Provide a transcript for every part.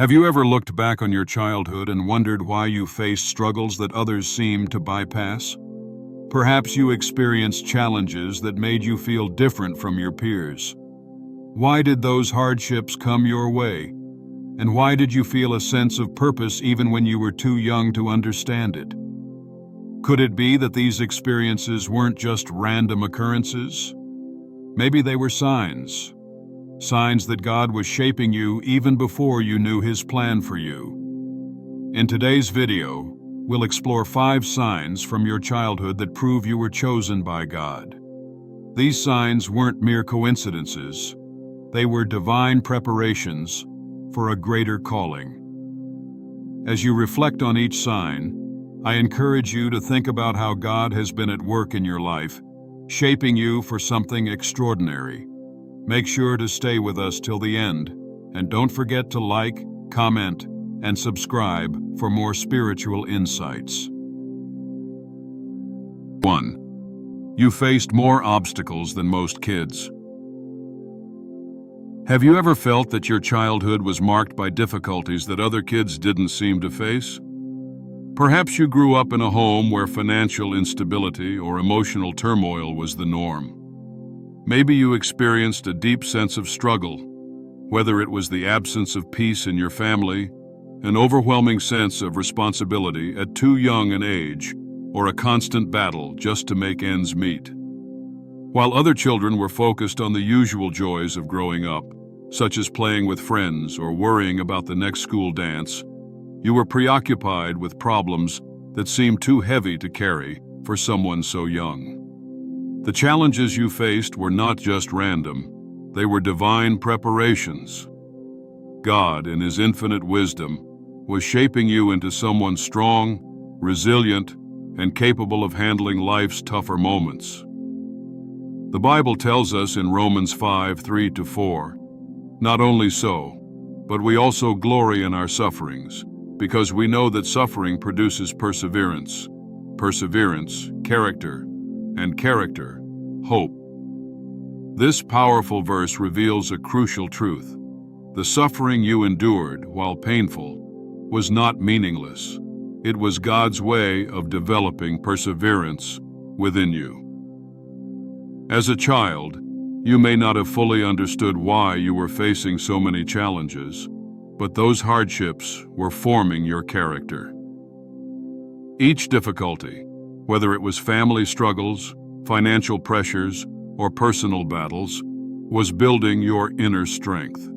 Have you ever looked back on your childhood and wondered why you faced struggles that others seemed to bypass? Perhaps you experienced challenges that made you feel different from your peers. Why did those hardships come your way? And why did you feel a sense of purpose even when you were too young to understand it? Could it be that these experiences weren't just random occurrences? Maybe they were signs that God was shaping you even before you knew His plan for you. In today's video, we'll explore 5 signs from your childhood that prove you were chosen by God. These signs weren't mere coincidences. They were divine preparations for a greater calling. As you reflect on each sign, I encourage you to think about how God has been at work in your life, shaping you for something extraordinary. Make sure to stay with us till the end, and don't forget to like, comment, and subscribe for more spiritual insights. 1. You faced more obstacles than most kids. Have you ever felt that your childhood was marked by difficulties that other kids didn't seem to face? Perhaps you grew up in a home where financial instability or emotional turmoil was the norm. Maybe you experienced a deep sense of struggle, whether it was the absence of peace in your family, an overwhelming sense of responsibility at too young an age, or a constant battle just to make ends meet. While other children were focused on the usual joys of growing up, such as playing with friends or worrying about the next school dance, you were preoccupied with problems that seemed too heavy to carry for someone so young. The challenges you faced were not just random, they were divine preparations. God, in His infinite wisdom, was shaping you into someone strong, resilient, and capable of handling life's tougher moments. The Bible tells us in Romans 5:3-4, "Not only so, but we also glory in our sufferings, because we know that suffering produces perseverance, perseverance, character, and character, hope." This powerful verse reveals a crucial truth. The suffering you endured, while painful, was not meaningless. It was God's way of developing perseverance within you. As a child, you may not have fully understood why you were facing so many challenges, but those hardships were forming your character. Each difficulty, whether it was family struggles, financial pressures, or personal battles, was building your inner strength.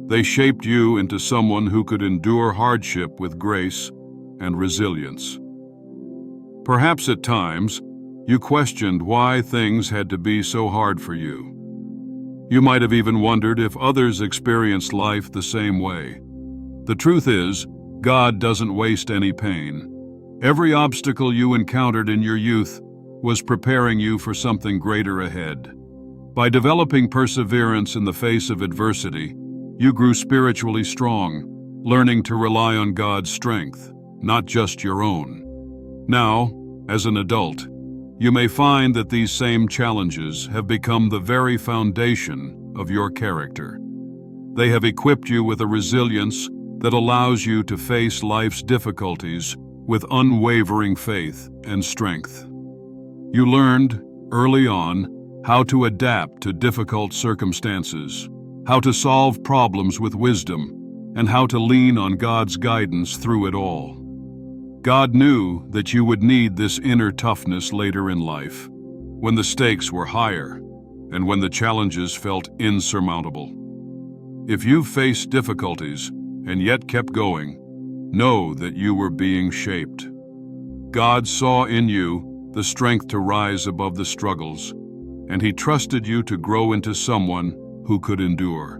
They shaped you into someone who could endure hardship with grace and resilience. Perhaps at times, you questioned why things had to be so hard for you. You might have even wondered if others experienced life the same way. The truth is, God doesn't waste any pain. Every obstacle you encountered in your youth was preparing you for something greater ahead. By developing perseverance in the face of adversity, you grew spiritually strong, learning to rely on God's strength, not just your own. Now, as an adult, you may find that these same challenges have become the very foundation of your character. They have equipped you with a resilience that allows you to face life's difficulties with unwavering faith and strength. You learned, early on, how to adapt to difficult circumstances, how to solve problems with wisdom, and how to lean on God's guidance through it all. God knew that you would need this inner toughness later in life, when the stakes were higher and when the challenges felt insurmountable. If you've faced difficulties and yet kept going, know that you were being shaped. God saw in you the strength to rise above the struggles, and He trusted you to grow into someone who could endure.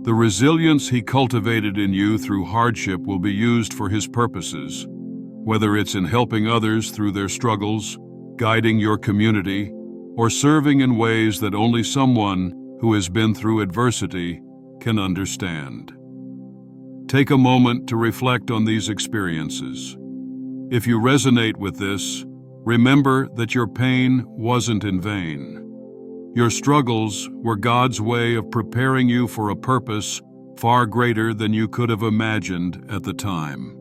The resilience He cultivated in you through hardship will be used for His purposes, whether it's in helping others through their struggles, guiding your community, or serving in ways that only someone who has been through adversity can understand. Take a moment to reflect on these experiences. If you resonate with this, remember that your pain wasn't in vain. Your struggles were God's way of preparing you for a purpose far greater than you could have imagined at the time.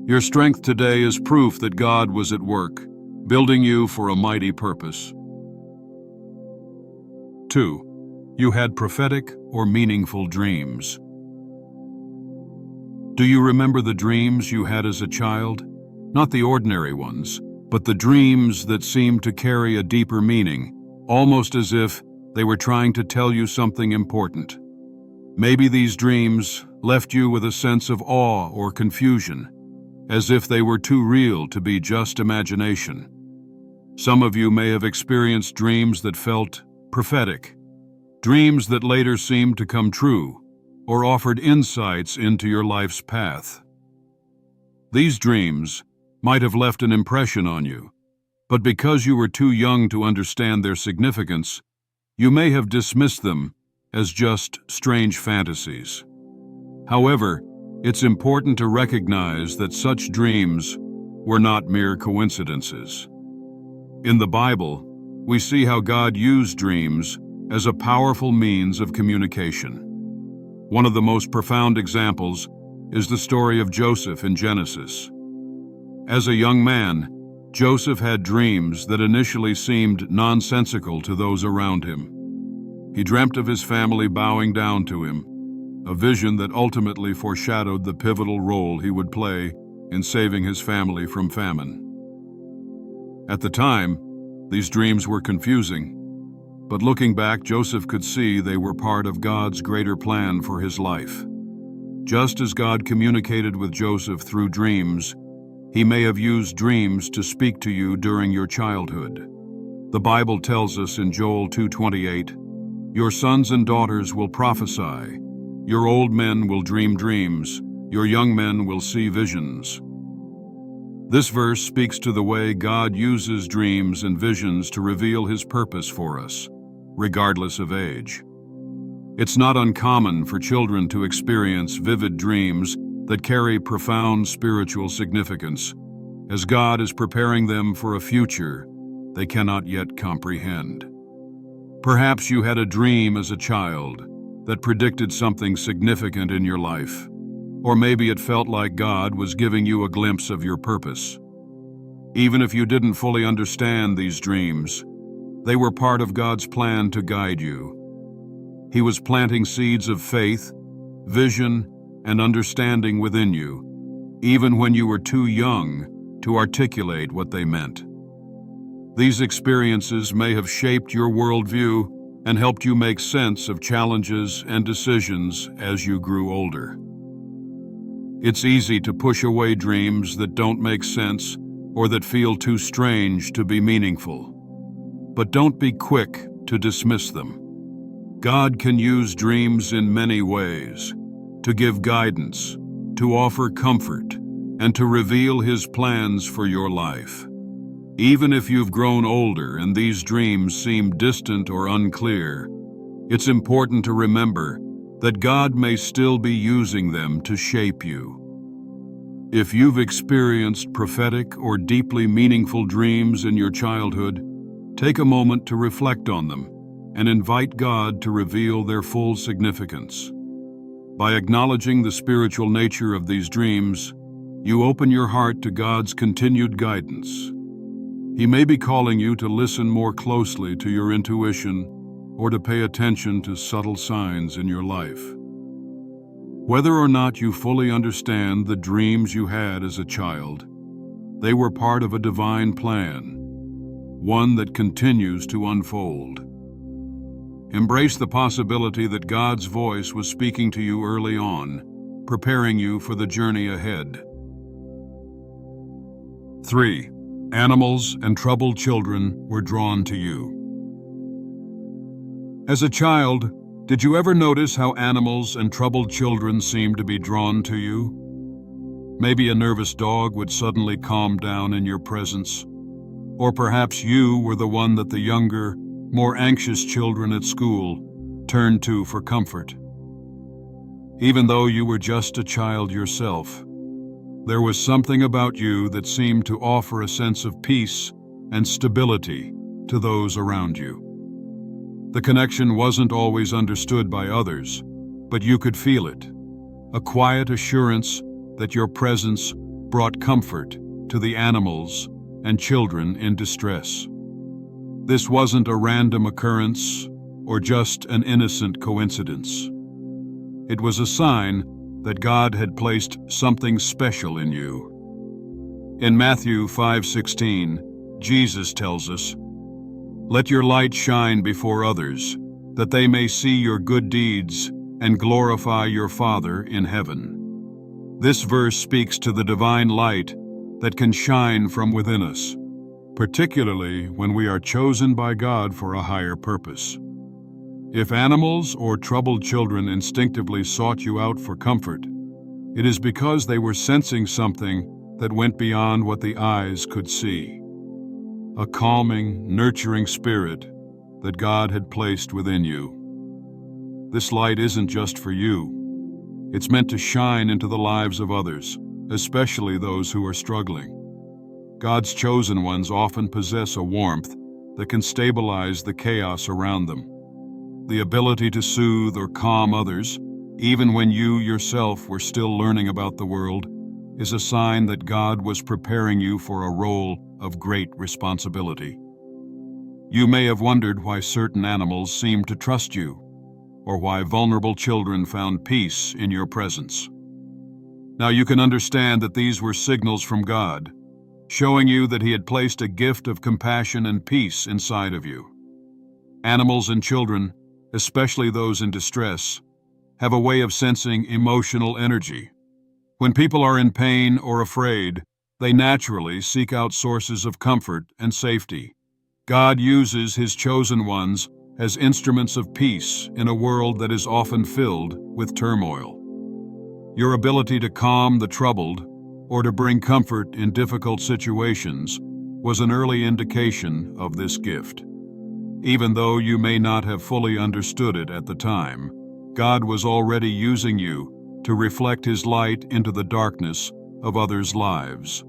Your strength today is proof that God was at work, building you for a mighty purpose. 2. You had prophetic or meaningful dreams. Do you remember the dreams you had as a child? Not the ordinary ones, but the dreams that seemed to carry a deeper meaning, almost as if they were trying to tell you something important. Maybe these dreams left you with a sense of awe or confusion, as if they were too real to be just imagination. Some of you may have experienced dreams that felt prophetic, dreams that later seemed to come true, or offered insights into your life's path. These dreams might have left an impression on you, but because you were too young to understand their significance, you may have dismissed them as just strange fantasies. However, it's important to recognize that such dreams were not mere coincidences. In the Bible, we see how God used dreams as a powerful means of communication. One of the most profound examples is the story of Joseph in Genesis. As a young man, Joseph had dreams that initially seemed nonsensical to those around him. He dreamt of his family bowing down to him, a vision that ultimately foreshadowed the pivotal role he would play in saving his family from famine. At the time, these dreams were confusing, but looking back, Joseph could see they were part of God's greater plan for his life. Just as God communicated with Joseph through dreams, He may have used dreams to speak to you during your childhood. The Bible tells us in Joel 2:28, "Your sons and daughters will prophesy, your old men will dream dreams, your young men will see visions." This verse speaks to the way God uses dreams and visions to reveal His purpose for us, regardless of age. It's not uncommon for children to experience vivid dreams that carry profound spiritual significance, as God is preparing them for a future they cannot yet comprehend. Perhaps you had a dream as a child that predicted something significant in your life, or maybe it felt like God was giving you a glimpse of your purpose. Even if you didn't fully understand these dreams, they were part of God's plan to guide you. He was planting seeds of faith, vision, and understanding within you, even when you were too young to articulate what they meant. These experiences may have shaped your worldview and helped you make sense of challenges and decisions as you grew older. It's easy to push away dreams that don't make sense or that feel too strange to be meaningful. But don't be quick to dismiss them. God can use dreams in many ways, to give guidance, to offer comfort, and to reveal His plans for your life. Even if you've grown older and these dreams seem distant or unclear, it's important to remember that God may still be using them to shape you. If you've experienced prophetic or deeply meaningful dreams in your childhood, take a moment to reflect on them and invite God to reveal their full significance. By acknowledging the spiritual nature of these dreams, you open your heart to God's continued guidance. He may be calling you to listen more closely to your intuition or to pay attention to subtle signs in your life. Whether or not you fully understand the dreams you had as a child, they were part of a divine plan, one that continues to unfold. Embrace the possibility that God's voice was speaking to you early on, preparing you for the journey ahead. 3. Animals and troubled children were drawn to you. As a child, did you ever notice how animals and troubled children seemed to be drawn to you? Maybe a nervous dog would suddenly calm down in your presence, or perhaps you were the one that the younger, more anxious children at school turned to for comfort. Even though you were just a child yourself, there was something about you that seemed to offer a sense of peace and stability to those around you. The connection wasn't always understood by others, but you could feel it, a quiet assurance that your presence brought comfort to the animals and children in distress. This wasn't a random occurrence or just an innocent coincidence. It was a sign that God had placed something special in you. In Matthew 5:16, Jesus tells us, "Let your light shine before others, that they may see your good deeds and glorify your Father in heaven." This verse speaks to the divine light that can shine from within us, particularly when we are chosen by God for a higher purpose. If animals or troubled children instinctively sought you out for comfort, it is because they were sensing something that went beyond what the eyes could see. A calming, nurturing spirit that God had placed within you. This light isn't just for you. It's meant to shine into the lives of others, especially those who are struggling. God's chosen ones often possess a warmth that can stabilize the chaos around them. The ability to soothe or calm others, even when you yourself were still learning about the world, is a sign that God was preparing you for a role of great responsibility. You may have wondered why certain animals seemed to trust you, or why vulnerable children found peace in your presence. Now you can understand that these were signals from God, showing you that He had placed a gift of compassion and peace inside of you. Animals and children, especially those in distress, have a way of sensing emotional energy. When people are in pain or afraid, they naturally seek out sources of comfort and safety. God uses His chosen ones as instruments of peace in a world that is often filled with turmoil. Your ability to calm the troubled or to bring comfort in difficult situations was an early indication of this gift. Even though you may not have fully understood it at the time, God was already using you to reflect His light into the darkness of others' lives.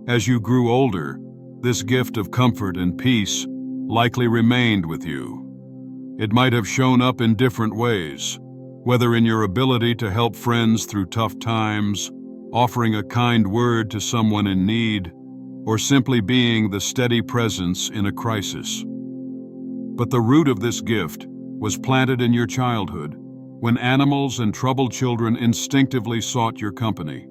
As you grew older, this gift of comfort and peace likely remained with you. It might have shown up in different ways, whether in your ability to help friends through tough times, offering a kind word to someone in need, or simply being the steady presence in a crisis. But the root of this gift was planted in your childhood, when animals and troubled children instinctively sought your company.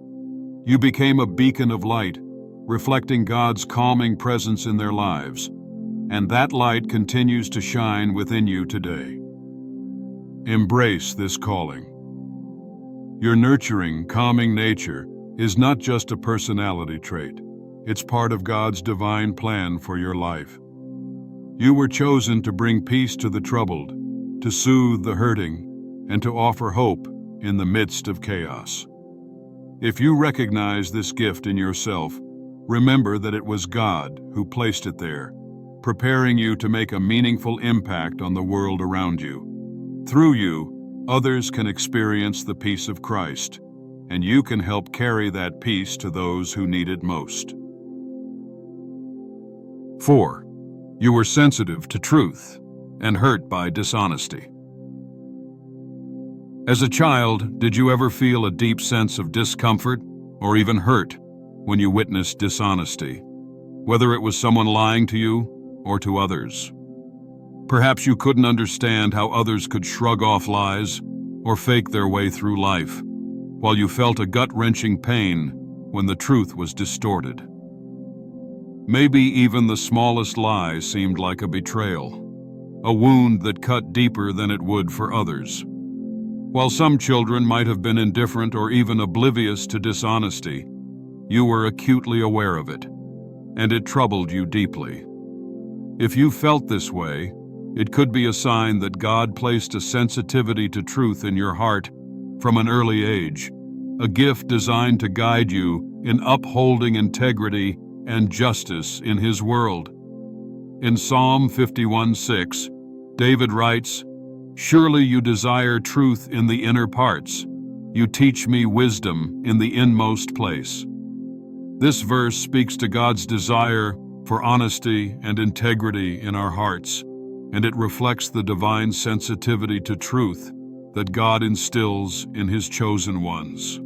You became a beacon of light, reflecting God's calming presence in their lives, and that light continues to shine within you today. Embrace this calling. Your nurturing, calming nature is not just a personality trait. It's part of God's divine plan for your life. You were chosen to bring peace to the troubled, to soothe the hurting, and to offer hope in the midst of chaos. If you recognize this gift in yourself, remember that it was God who placed it there, preparing you to make a meaningful impact on the world around you. Through you, others can experience the peace of Christ, and you can help carry that peace to those who need it most. 4. You were sensitive to truth and hurt by dishonesty. As a child, did you ever feel a deep sense of discomfort or even hurt when you witnessed dishonesty, whether it was someone lying to you or to others? Perhaps you couldn't understand how others could shrug off lies or fake their way through life, while you felt a gut-wrenching pain when the truth was distorted. Maybe even the smallest lie seemed like a betrayal, a wound that cut deeper than it would for others. While some children might have been indifferent or even oblivious to dishonesty, you were acutely aware of it, and it troubled you deeply. If you felt this way, it could be a sign that God placed a sensitivity to truth in your heart from an early age, a gift designed to guide you in upholding integrity and justice in His world. In Psalm 51:6, David writes, "Surely you desire truth in the inner parts. You teach me wisdom in the inmost place." This verse speaks to God's desire for honesty and integrity in our hearts, and it reflects the divine sensitivity to truth that God instills in His chosen ones.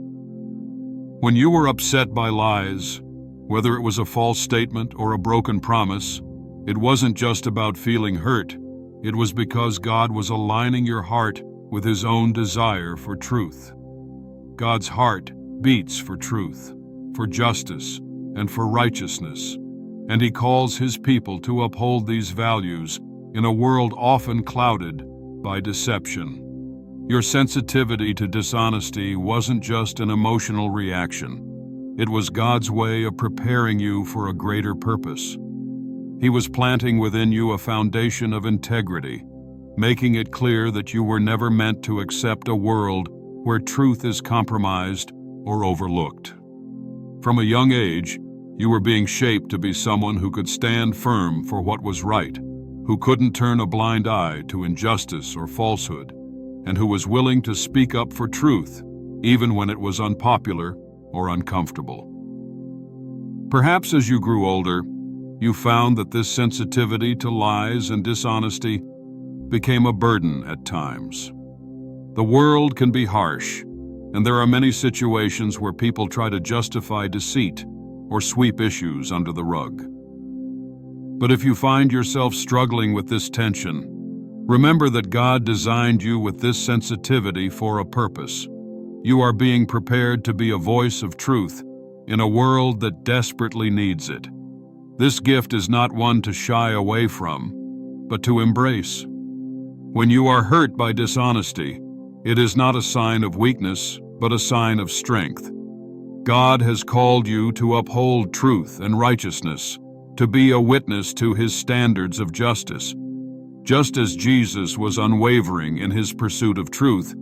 When you were upset by lies, whether it was a false statement or a broken promise, it wasn't just about feeling hurt. It was because God was aligning your heart with His own desire for truth. God's heart beats for truth, for justice, and for righteousness, and He calls His people to uphold these values in a world often clouded by deception. Your sensitivity to dishonesty wasn't just an emotional reaction. It was God's way of preparing you for a greater purpose. He was planting within you a foundation of integrity, making it clear that you were never meant to accept a world where truth is compromised or overlooked. From a young age, you were being shaped to be someone who could stand firm for what was right, who couldn't turn a blind eye to injustice or falsehood, and who was willing to speak up for truth, even when it was unpopular or uncomfortable. Perhaps as you grew older, you found that this sensitivity to lies and dishonesty became a burden at times. The world can be harsh, and there are many situations where people try to justify deceit or sweep issues under the rug. But if you find yourself struggling with this tension, remember that God designed you with this sensitivity for a purpose. You are being prepared to be a voice of truth in a world that desperately needs it. This gift is not one to shy away from, but to embrace. When you are hurt by dishonesty, it is not a sign of weakness, but a sign of strength. God has called you to uphold truth and righteousness, to be a witness to His standards of justice. Just as Jesus was unwavering in His pursuit of truth,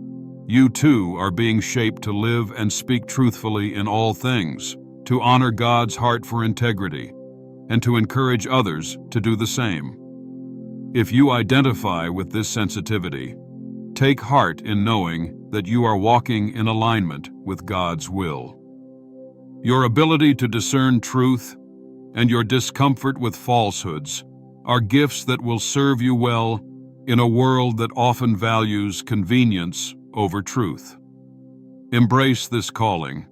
you too are being shaped to live and speak truthfully in all things, to honor God's heart for integrity, and to encourage others to do the same. If you identify with this sensitivity, take heart in knowing that you are walking in alignment with God's will. Your ability to discern truth and your discomfort with falsehoods are gifts that will serve you well in a world that often values convenience over truth. Embrace this calling,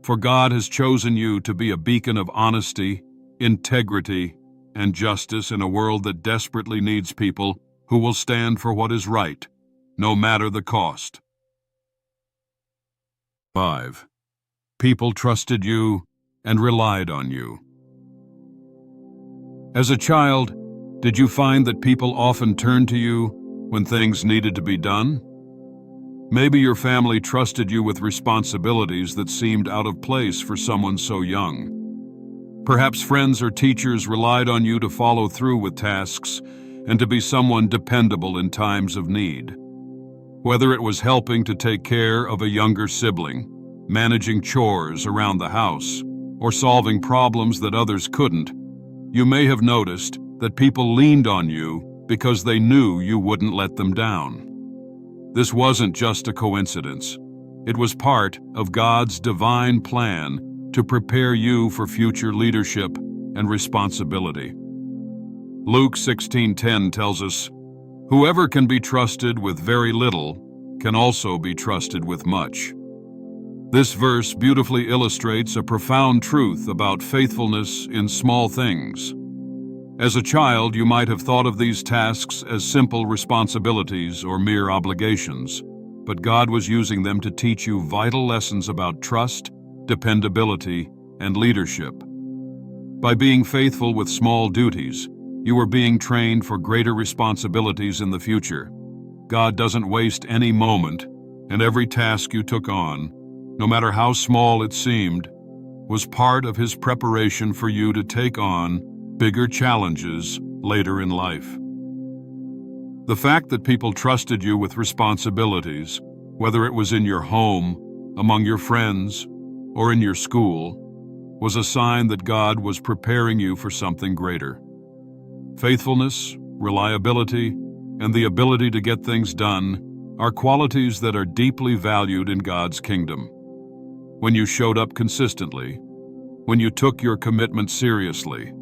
for God has chosen you to be a beacon of honesty, integrity, and justice in a world that desperately needs people who will stand for what is right, no matter the cost. 5. People trusted you and relied on you. As a child, did you find that people often turned to you when things needed to be done? Maybe your family trusted you with responsibilities that seemed out of place for someone so young. Perhaps friends or teachers relied on you to follow through with tasks and to be someone dependable in times of need. Whether it was helping to take care of a younger sibling, managing chores around the house, or solving problems that others couldn't, you may have noticed that people leaned on you because they knew you wouldn't let them down. This wasn't just a coincidence. It was part of God's divine plan to prepare you for future leadership and responsibility. Luke 16:10 tells us, "Whoever can be trusted with very little can also be trusted with much." This verse beautifully illustrates a profound truth about faithfulness in small things. As a child, you might have thought of these tasks as simple responsibilities or mere obligations, but God was using them to teach you vital lessons about trust, dependability, and leadership. By being faithful with small duties, you were being trained for greater responsibilities in the future. God doesn't waste any moment, and every task you took on, no matter how small it seemed, was part of His preparation for you to take on bigger challenges later in life. The fact that people trusted you with responsibilities, whether it was in your home, among your friends, or in your school, was a sign that God was preparing you for something greater. Faithfulness, reliability, and the ability to get things done are qualities that are deeply valued in God's kingdom. When you showed up consistently, when you took your commitment seriously,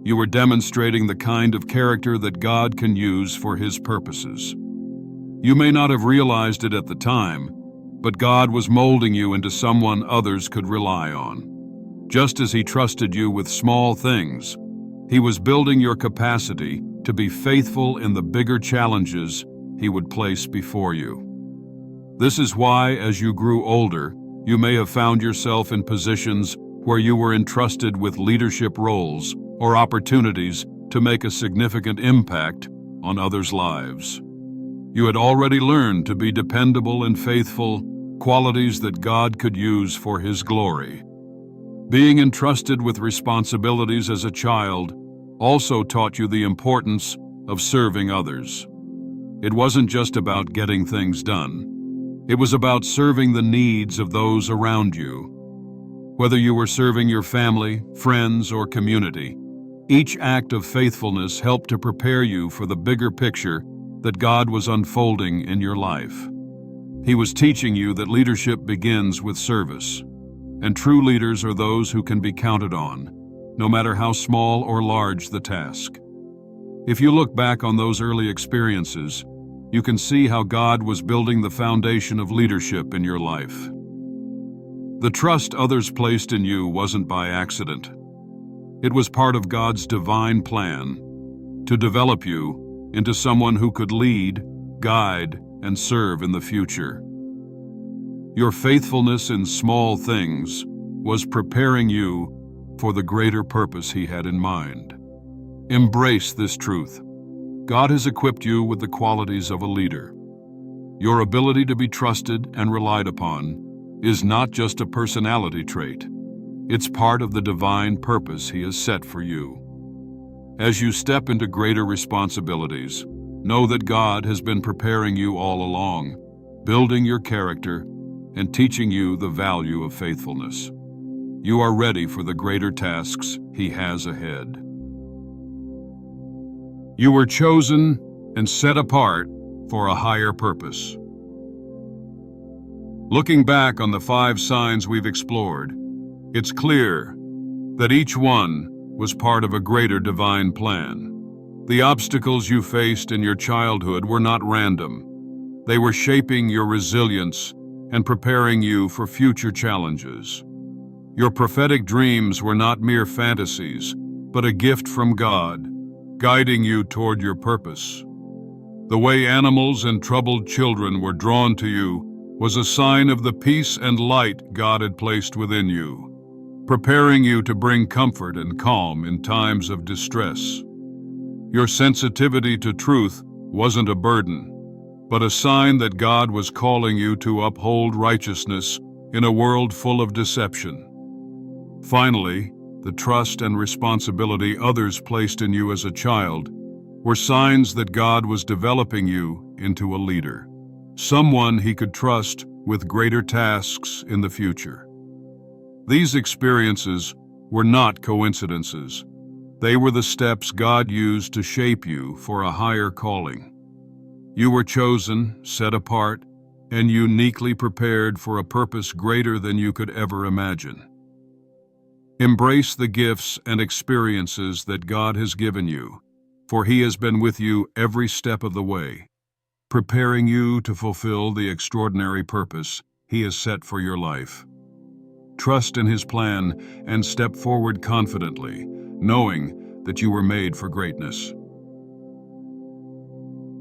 you were demonstrating the kind of character that God can use for His purposes. You may not have realized it at the time, but God was molding you into someone others could rely on. Just as He trusted you with small things, He was building your capacity to be faithful in the bigger challenges He would place before you. This is why, as you grew older, you may have found yourself in positions where you were entrusted with leadership roles or opportunities to make a significant impact on others' lives. You had already learned to be dependable and faithful, qualities that God could use for His glory. Being entrusted with responsibilities as a child also taught you the importance of serving others. It wasn't just about getting things done. It was about serving the needs of those around you. Whether you were serving your family, friends, or community, each act of faithfulness helped to prepare you for the bigger picture that God was unfolding in your life. He was teaching you that leadership begins with service, and true leaders are those who can be counted on, no matter how small or large the task. If you look back on those early experiences, you can see how God was building the foundation of leadership in your life. The trust others placed in you wasn't by accident. It was part of God's divine plan to develop you into someone who could lead, guide, and serve in the future. Your faithfulness in small things was preparing you for the greater purpose He had in mind. Embrace this truth. God has equipped you with the qualities of a leader. Your ability to be trusted and relied upon is not just a personality trait. It's part of the divine purpose He has set for you. As you step into greater responsibilities, know that God has been preparing you all along, building your character and teaching you the value of faithfulness. You are ready for the greater tasks He has ahead. You were chosen and set apart for a higher purpose. Looking back on the 5 signs we've explored, it's clear that each one was part of a greater divine plan. The obstacles you faced in your childhood were not random. They were shaping your resilience and preparing you for future challenges. Your prophetic dreams were not mere fantasies, but a gift from God, guiding you toward your purpose. The way animals and troubled children were drawn to you was a sign of the peace and light God had placed within you, preparing you to bring comfort and calm in times of distress. Your sensitivity to truth wasn't a burden, but a sign that God was calling you to uphold righteousness in a world full of deception. Finally, the trust and responsibility others placed in you as a child were signs that God was developing you into a leader, someone He could trust with greater tasks in the future. These experiences were not coincidences. They were the steps God used to shape you for a higher calling. You were chosen, set apart, and uniquely prepared for a purpose greater than you could ever imagine. Embrace the gifts and experiences that God has given you, for He has been with you every step of the way, preparing you to fulfill the extraordinary purpose He has set for your life. Trust in His plan and step forward confidently, knowing that you were made for greatness.